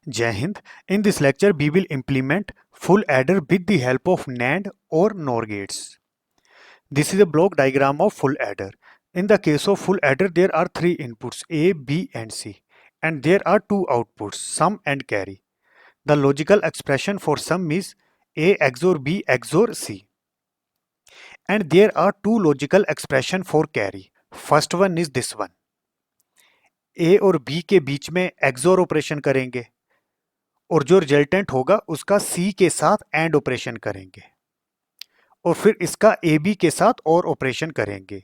Jai Hind. In this lecture, we will implement full adder with the help of NAND or NOR gates. This is a block diagram of full adder. In the case of full adder, there are three inputs A, B, and C, and there are two outputs sum and carry. The logical expression for sum is A XOR B XOR C, and there are two logical expression for carry. First one is this one. A और B के बीच में XOR operation करेंगे और जो resultant होगा उसका C के साथ एंड ऑपरेशन करेंगे और फिर इसका AB के साथ और ऑपरेशन करेंगे.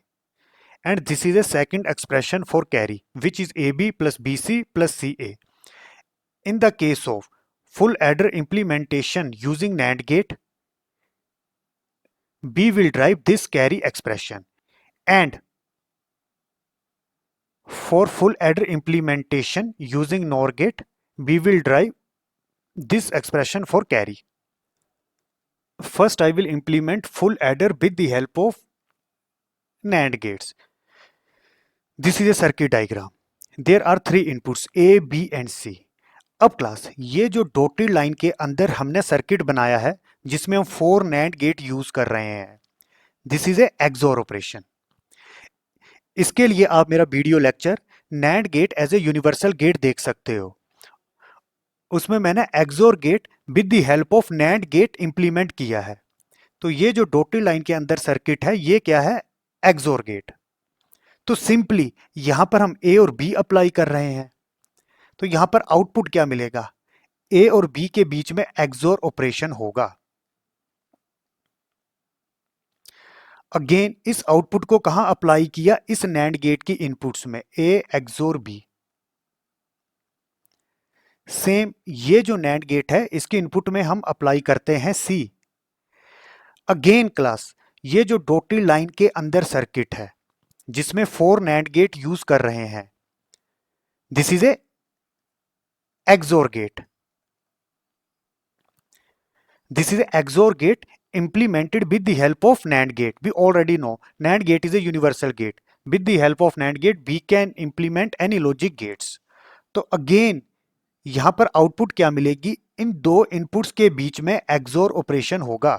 And this is a second expression for carry, which is AB plus BC plus CA. In the case of full adder implementation using NAND gate, B will drive this carry expression, and for full adder implementation using NOR gate, B will drive this expression for carry. First, I will implement full adder with the help of NAND gates. This is a circuit diagram. There are three inputs A, B and C. अब class ये जो dotted line के अंदर हमने circuit बनाया है जिसमें हम 4 NAND गेट यूज कर रहे हैं, this is a XOR operation. इसके लिए आप मेरा video lecture NAND gate as a universal gate देख सकते हो. उसमें मैंने XOR gate with the help of NAND gate implement किया है. तो ये जो डॉटेड लाइन के अंदर सर्किट है ये क्या है? XOR gate. तो सिंपली यहां पर हम A और B अप्लाई कर रहे हैं. तो यहां पर आउटपुट क्या मिलेगा? A और B के बीच में XOR ऑपरेशन होगा. अगेन इस आउटपुट को कहां अप्लाई किया? इस NAND गेट की इनपुट्स में A XOR B. सेम ये जो NAND गेट है इसके इनपुट में हम अप्लाई करते हैं C. अगेन क्लास ये जो डॉटेड लाइन के अंदर सर्किट है जिसमें 4 NAND गेट यूज कर रहे हैं, this is a XOR gate. This is a XOR gate implemented with the help of NAND gate. We already know NAND gate is a universal gate. With the help of NAND gate, we can implement any logic gates. तो again यहां पर output क्या मिलेगी? इन दो inputs के बीच में XOR operation होगा.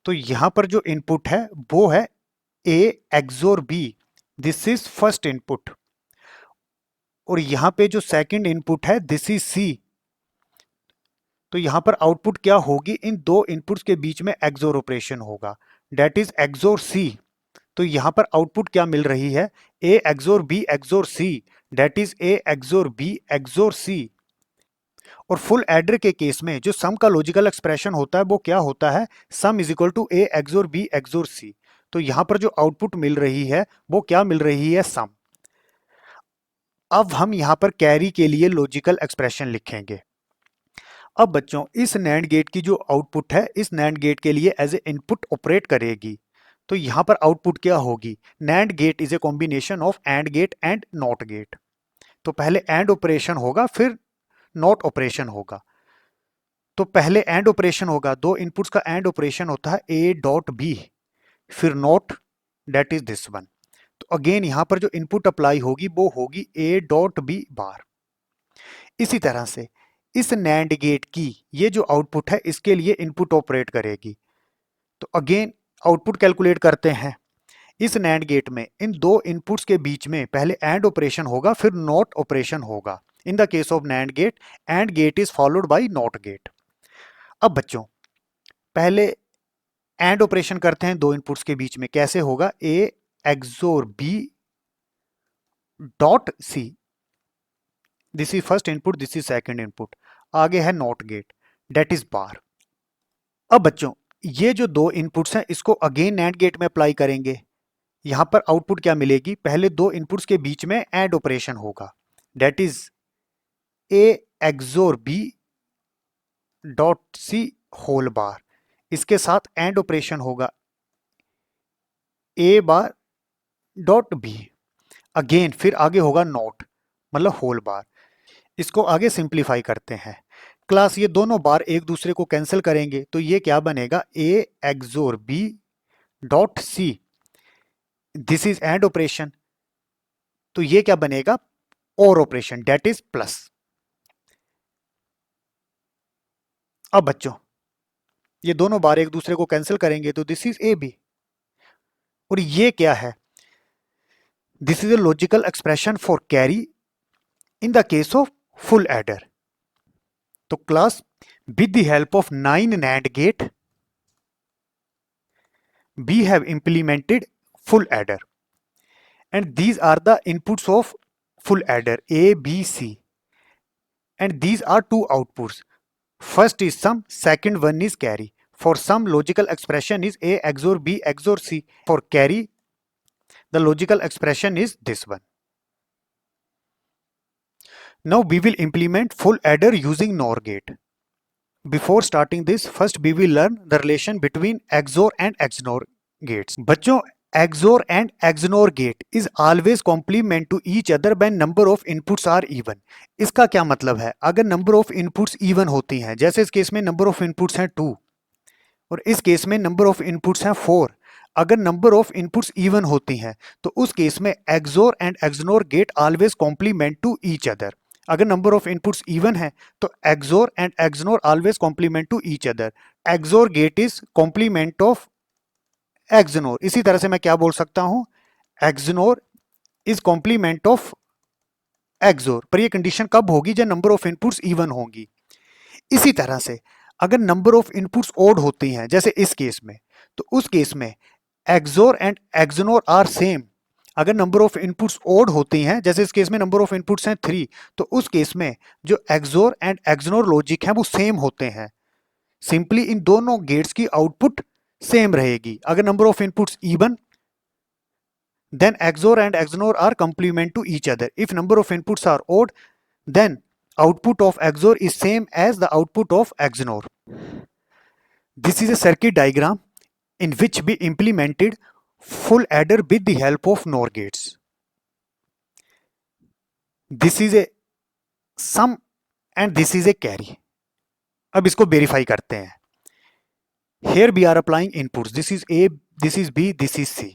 तो यहां पर जो इनपुट है वो है A XOR B. This is first input. और यहां पे जो सेकंड इनपुट है दिस इज C. तो यहां पर आउटपुट क्या होगी? इन दो इनपुट्स के बीच में XOR ऑपरेशन होगा, डेट इज XOR C. तो यहां पर आउटपुट क्या मिल रही है? A XOR B XOR C, that is A XOR B XOR C. और फुल एडर के केस में जो सम का लॉजिकल एक्सप्रेशन होता है वो क्या होता है? Sum is equal to A XOR B XOR C. तो यहां पर जो आउटपुट मिल रही है वो क्या मिल रही है? सम. अब हम यहां पर कैरी के लिए लॉजिकल एक्सप्रेशन लिखेंगे. अब बच्चों इस NAND गेट की जो आउटपुट है इस NAND गेट के लिए एज ए इनपुट ऑपरेट करेगी. तो यहां पर आउटपुट क्या होगी? NAND gate is a combination of AND gate and NOT gate. तो पहले AND ऑपरेशन होगा फिर NOT ऑपरेशन होगा. तो पहले AND ऑपरेशन होगा, दो इनपुट्स का AND ऑपरेशन होता है A डॉट B फिर NOT, that is this one. तो अगेन यहां पर जो इनपुट अप्लाई होगी वो होगी A डॉट B बार. इसी तरह से इस NAND गेट की ये जो आउटपुट है इसके लिए इनपुट ऑपरेट करेगी. तो अगेन आउटपुट कैलकुलेट करते हैं. इस NAND गेट में इन दो इनपुट्स के बीच में पहले AND ऑपरेशन होगा फिर NOT ऑपरेशन होगा. In the case of NAND gate AND gate is followed by NOT gate. अब बच्चों पहले AND ऑपरेशन करते हैं दो इनपुट्स के बीच में. कैसे होगा? A XOR B dot C. This is first input, this is second input. आगे है NOT गेट, डेट इज बार. अब बच्चों ये जो दो इनपुट्स हैं इसको अगेन NAND गेट में अप्लाई करेंगे. यहां पर आउटपुट क्या मिलेगी? पहले दो इनपुट्स के बीच में AND ऑपरेशन होगा, that is A XOR B dot C whole bar. इसके साथ AND ऑपरेशन होगा A bar dot B. Again फिर आगे होगा NOT मतलब होल बार. इसको आगे सिंप्लीफाई करते हैं. क्लास ये दोनों बार एक दूसरे को कैंसिल करेंगे तो ये क्या बनेगा? A XOR B dot C. This is and operation. तो ये क्या बनेगा? और ऑपरेशन, डेट इज प्लस. अब बच्चों ये दोनों बार एक दूसरे को कैंसिल करेंगे तो दिस इज ए बी, और ये क्या है, this is a logical expression for carry in the case of full adder. तो class, with the help of 9 NAND gate we have implemented full adder, and these are the inputs of full adder A, B, C, and these are two outputs. First is sum, second one is carry. For sum, logical expression is A XOR B XOR C. For carry, the logical expression is this one. Now we will implement full adder using NOR gate. Before starting this, first we will learn the relation between XOR and XNOR gates. बच्चों, XOR and XNOR gate is always complement to each other when number of inputs are even. इसका क्या मतलब है, अगर number of inputs even होती हैं, जैसे इस केस में number of inputs हैं 2 और इस केस में number of inputs हैं 4, अगर number of inputs even होती हैं तो उस केस में XOR and XNOR gate always complement to each other. अगर नंबर ऑफ इनपुट्स इवन है तो XOR and XNOR always complement to each other. XOR gate is complement of XNOR. इसी तरह से मैं क्या बोल सकता हूं, XNOR is complement of XOR. पर ये कंडीशन कब होगी, जब नंबर ऑफ इनपुट्स इवन होंगी. इसी तरह से अगर नंबर ऑफ इनपुट्स ओड होती हैं, जैसे इस केस में, तो उस केस में XOR and XNOR are same. अगर नंबर ऑफ इनपुट्स ओड होती हैं, जैसे इस केस में नंबर ऑफ इनपुट्स हैं 3, तो उस केस में जो XOR एंड XNOR लॉजिक है वो सेम होते हैं. सिंपली इन दोनों गेट्स की आउटपुट सेम रहेगी. अगर number of inputs even, then XOR and XNOR are complement to each other. If number of inputs are odd, then output of XOR is same as the output of XNOR. This is a circuit diagram in which we implemented full adder with the help of NOR gates. This is a sum and this is a carry. अब इसको verify करते हैं. Here we are applying inputs. This is A, this is B, this is C.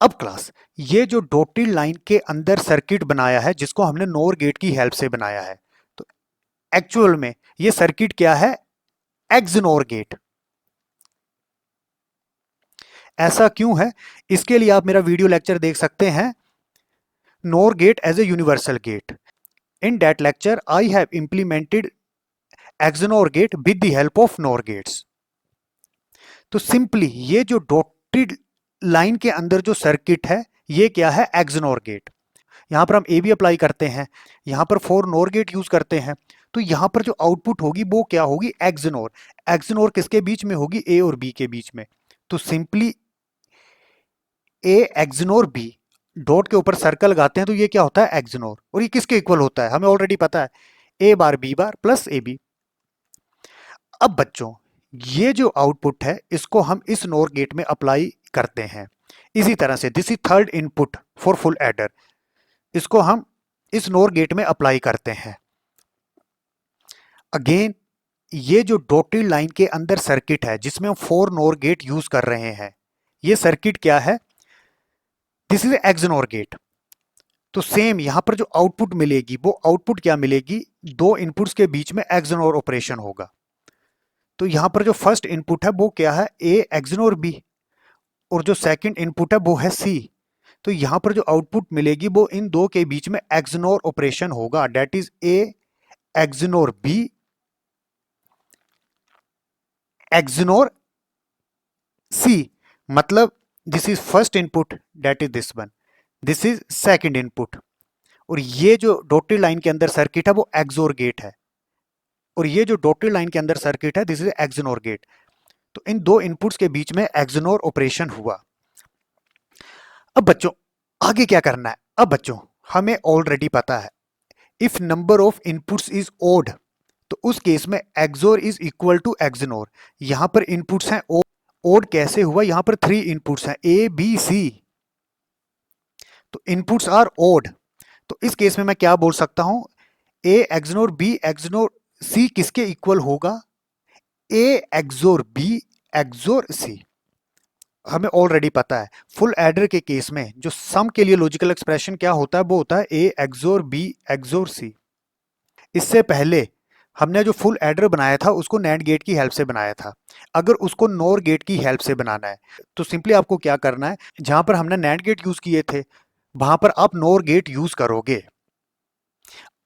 अब class, ये जो dotted line के अंदर circuit बनाया है जिसको हमने नोर गेट की हेल्प से बनाया है, तो एक्चुअल में ये सर्किट क्या है, एक्सनोर गेट. ऐसा क्यों है, इसके लिए आप मेरा वीडियो लेक्चर देख सकते हैं, NOR gate as a universal gate. In that lecture I have implemented XNOR gate with the help of NOR gates. तो सिंपली ये जो डॉटेड लाइन के अंदर जो सर्किट है ये क्या है, एक्सनोर गेट. यहां पर हम ए भी अप्लाई करते हैं, यहां पर 4 नोर गेट यूज करते हैं, तो यहां पर जो आउटपुट होगी वो क्या होगी, एक्सनोर. एक्सनोर किसके बीच में होगी, ए और बी के बीच में. तो सिंपली ए एक्सनोर बी, डॉट के ऊपर सर्कल लगाते हैं तो ये क्या होता है, एक्सनोर. और ये किसके इक्वल होता है, हमें ऑलरेडी पता है, A bar B bar plus A B. अब बच्चों ये जो आउटपुट है इसको हम इस नोर गेट में अप्लाई करते हैं. इसी तरह से this is third input for full adder, इसको हम इस नोर गेट में अप्लाई करते हैं. अगेन ये जो डॉटेड लाइन के अंदर सर्किट है जिसमें हम 4 नोर गेट यूज कर रहे हैं, ये सर्किट क्या है, दिस इज एक्सनोर गेट. तो सेम यहां पर जो आउटपुट मिलेगी वो आउटपुट क्या मिलेगी, 2 इनपुट्स के बीच में एक्सनोर ऑपरेशन होगा. तो यहां पर जो फर्स्ट इनपुट है वो क्या है, ए एक्सनोर बी, और जो सेकंड इनपुट है वो है सी. तो यहां पर जो आउटपुट मिलेगी वो इन दो के बीच में एक्सनोर ऑपरेशन होगा, that is A XNOR B XNOR C. मतलब this is first input, that is this one, this is second input. और ये जो डॉटेड लाइन के अंदर सर्किट है वो एक्सोर गेट है, और ये जो डॉटेड लाइन के अंदर सर्किट है दिस इज एक्सनोर गेट. तो इन दो इनपुट्स के बीच में एक्सनोर ऑपरेशन हुआ. अब बच्चों आगे क्या करना है, अब बच्चों हमें ऑलरेडी पता है if number of inputs is odd, तो उस केस में XOR is equal to XNOR. यहां पर इनपुट्स हैं ओड. ओड कैसे हुआ, यहां पर 3 इनपुट्स हैं ए बी सी, तो इनपुट्स आर ओड. तो इस केस में मैं क्या बोल सकता हूं, ए एक्सनोर बी एक्सनोर सी किसके इक्वल होगा, ए एक्सोर बी एक्सोर सी. हमें ऑलरेडी पता है फुल एडर के केस में जो सम के लिए लॉजिकल एक्सप्रेशन क्या होता है, वो होता है ए एक्सोर बी एक्सोर सी. इससे पहले हमने जो फुल एडर बनाया था उसको नैंड गेट की हेल्प से बनाया था। अगर उसको नोर गेट की हेल्प से बनाना है तो सिंपली आपको क्या करना है, जहां पर हमने नैंड गेट यूज किए थे वहां पर आप नोर गेट यूज करोगे।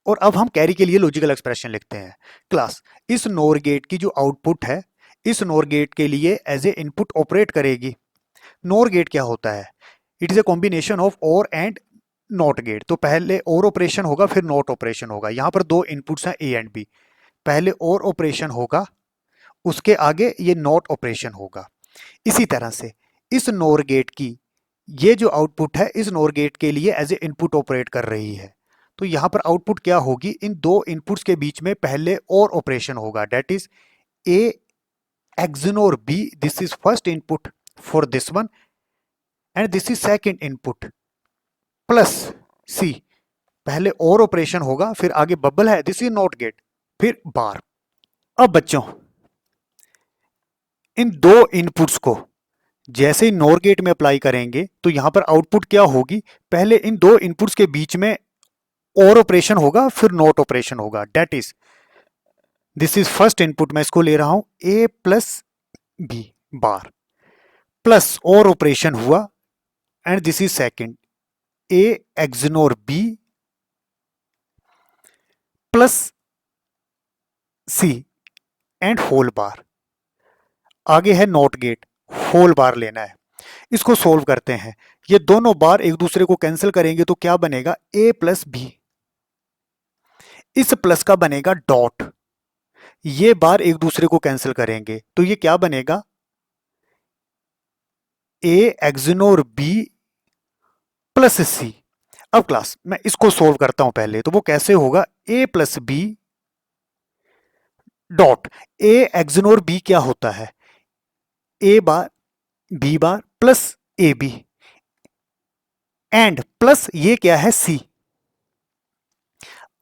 और अब हम कैरी के लिए लॉजिकल एक्सप्रेशन लिखते हैं। क्लास, इस नोर गेट की जो आउटपुट है इस नोर गेट के लिए एज ए इनपुट ऑपरेट करेगी। नोर गेट क्या होता है? It is a combination of और एंड नॉट गेट। तो पहले और ऑपरेशन होगा फिर नॉट ऑपरेशन होगा। यहाँ पर दो इनपुट्स हैं ए एंड बी, पहले और ऑपरेशन होगा उसके आगे ये नॉट ऑपरेशन होगा। इसी तरह से इस नोर गेट की ये जो आउटपुट है इस नोर गेट के लिए एज ए इनपुट ऑपरेट कर रही है। तो यहाँ पर आउटपुट क्या होगी? इन दो इनपुट्स के बीच में पहले और ऑपरेशन होगा, that is A XNOR B, this is first input for this one and this is second input plus C। पहले और ऑपरेशन होगा फिर आगे बबल है, दिस इज नॉट गेट, फिर बार। अब बच्चों इन दो इनपुट्स को जैसे ही नॉर गेट में अप्लाई करेंगे तो यहां पर आउटपुट क्या होगी? पहले इन दो इनपुट्स के बीच में और ऑपरेशन होगा फिर नॉट ऑपरेशन होगा, that is this is first input, मैं इसको ले रहा हूं A plus B bar, plus OR operation हुआ and this is second A XNOR B plus C and whole bar. आगे है नॉट गेट, होल बार लेना है। इसको सोल्व करते हैं। ये दोनों बार एक दूसरे को कैंसिल करेंगे तो क्या बनेगा? A प्लस बी, इस प्लस का बनेगा डॉट, ये बार एक दूसरे को कैंसिल करेंगे तो ये क्या बनेगा? A XNOR B plus C। अब क्लास मैं इसको सोल्व करता हूं पहले, तो वो कैसे होगा? A plus B dot A XNOR B क्या होता है? A bar B bar plus A B and plus ये क्या है? C।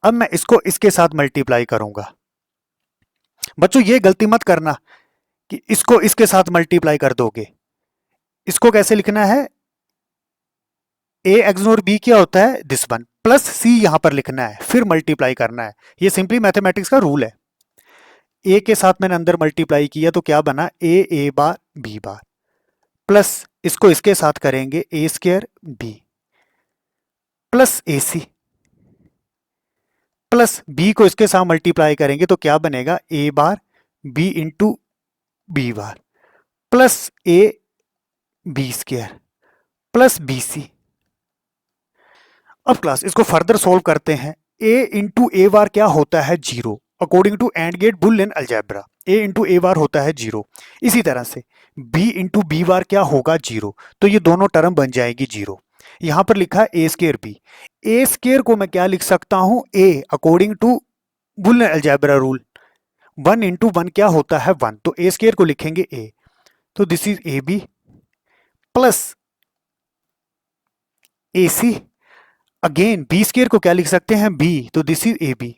अब मैं इसको इसके साथ मल्टीप्लाई करूंगा। बच्चों ये गलती मत करना कि इसको इसके साथ मल्टीप्लाई कर दोगे। इसको कैसे लिखना है? A XNOR B क्या होता है? दिस वन प्लस C यहां पर लिखना है फिर मल्टीप्लाई करना है। ये सिंपली मैथमेटिक्स का रूल है। A के साथ मैंने अंदर मल्टीप्लाई किया तो क्या बना? A bar B bar plus इसको इसके साथ करेंगे A square B plus AC plus B को इसके साथ मल्टीप्लाई करेंगे तो क्या बनेगा? A bar B into B bar plus A B square plus BC। अब क्लास इसको फर्दर सोल्व करते हैं। A इंटू ए बार क्या होता है? Zero, according to AND gate Boolean algebra. A into A bar होता है जीरो। इसी तरह से B इंटू बी बार क्या होगा? जीरो। तो ये दोनों टर्म बन जाएगी जीरो। यहां पर लिखा है A square B। A square को मैं क्या लिख सकता हूं? A according to Boolean algebra rule, one into one क्या होता है? वन। तो A स्क्वायर को लिखेंगे A, तो this is AB plus AC। Again B square को क्या लिख सकते हैं? B, तो this is AB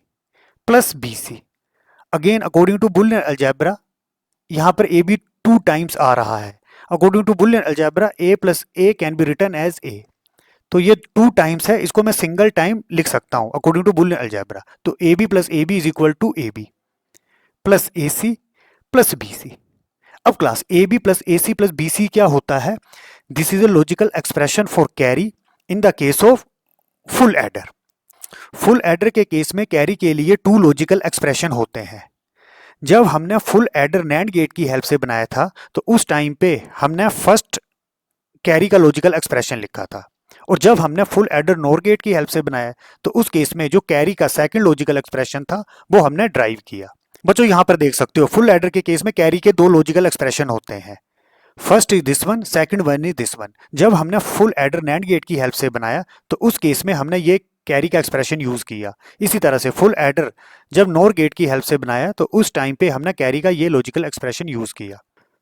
plus BC। Again according to Boolean algebra यहां पर AB टू टाइम्स आ रहा है। According to Boolean algebra A plus A can be written as A, तो ये टू टाइम्स है, इसको मैं सिंगल टाइम लिख सकता हूं अकॉर्डिंग टू बुलियन अलजेब्रा। तो AB plus AB is equal to AB plus AC plus BC। अब class AB plus AC plus BC क्या होता है? This is a logical expression for carry in the case of full adder. Full adder के case में carry के लिए two logical expression होते हैं। जब हमने फुल एडर नैंड गेट की हेल्प से बनाया था तो उस टाइम पे हमने फर्स्ट कैरी का लॉजिकल एक्सप्रेशन लिखा था, और जब हमने फुल एडर नॉर गेट की हेल्प से बनाया तो उस केस में जो कैरी का सेकंड लॉजिकल एक्सप्रेशन था वो हमने ड्राइव किया। बच्चों यहां पर देख सकते हो फुल एडर के केस में कैरी के दो लॉजिकल एक्सप्रेशन होते हैं, first is this one, second one is this one. जब हमने फुल एडर नैंड गेट की हेल्प से बनाया तो उस केस में हमने ये कैरी का एक्सप्रेशन यूज किया। इसी तरह से फुल एडर जब नॉर गेट की हेल्प से बनाया तो उस टाइम पे हमने कैरी का ये लॉजिकल एक्सप्रेशन यूज किया।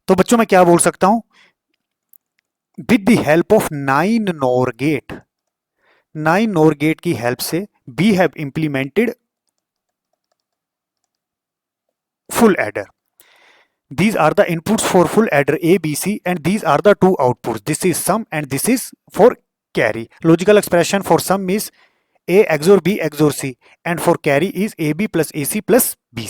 तो बच्चों मैं क्या बोल सकता हूं? With the help of 9 NOR gate, 9 NOR gate की हेल्प से we have implemented full adder. These are the inputs for full adder A, B, C, and these are the two outputs. This is sum and this is for carry. Logical expression for sum is A XOR B XOR C, and for carry is AB plus AC plus BC.